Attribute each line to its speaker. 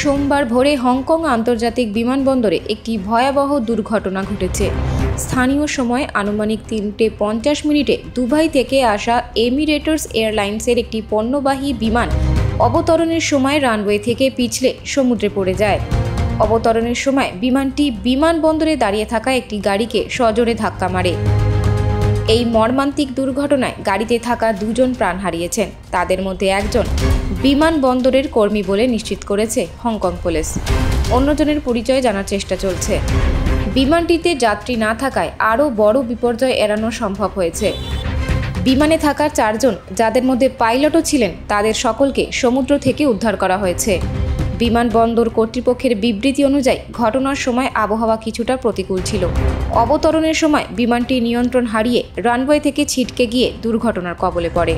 Speaker 1: সোমবার ভোরে হংকং আন্তর্জাতিক বিমানবন্দরে একটি ভয়াবহ দুর্ঘটনা ঘটেছে। স্থানীয় সময় আনুমানিক 3:50 দুবাই থেকে আসা এমিরেটস এয়ারলাইন্সের একটি পণ্যবাহী বিমান অবতরণের সময় রানওয়ে থেকে পিছলে সমুদ্রে পড়ে যায়। অবতরণের সময় বিমানটি বিমানবন্দরে দাঁড়িয়ে থাকা একটি গাড়িকে সজোরে ধাক্কা মারে। এই মর্মান্তিক দুর্ঘটনায় গাড়িতে থাকা 2 জন প্রাণ হারিয়েছেন। তাদের মধ্যে একজন বিমানবন্দরের কর্মী বলে নিশ্চিত করেছে হংকং পুলিশ। অন্যজনের পরিচয় জানার চেষ্টা চলছে। বিমানটিতে যাত্রী না থাকায় আরও বড় বিপর্যয় এড়ানো সম্ভব হয়েছে। বিমানে থাকা 4 জন, যাদের মধ্যে পাইলটও ছিলেন, তাদের সকলকে সমুদ্র থেকে উদ্ধার করা হয়েছে। বিমানবন্দর কর্তৃপক্ষের বিবৃতি অনুযায়ী ঘটনার সময় আবহাওয়া কিছুটা প্রতিকূল ছিল। অবতরণের সময় বিমানটি নিয়ন্ত্রণ হারিয়ে রানওয়ে থেকে ছিটকে গিয়ে দুর্ঘটনার কবলে পড়ে।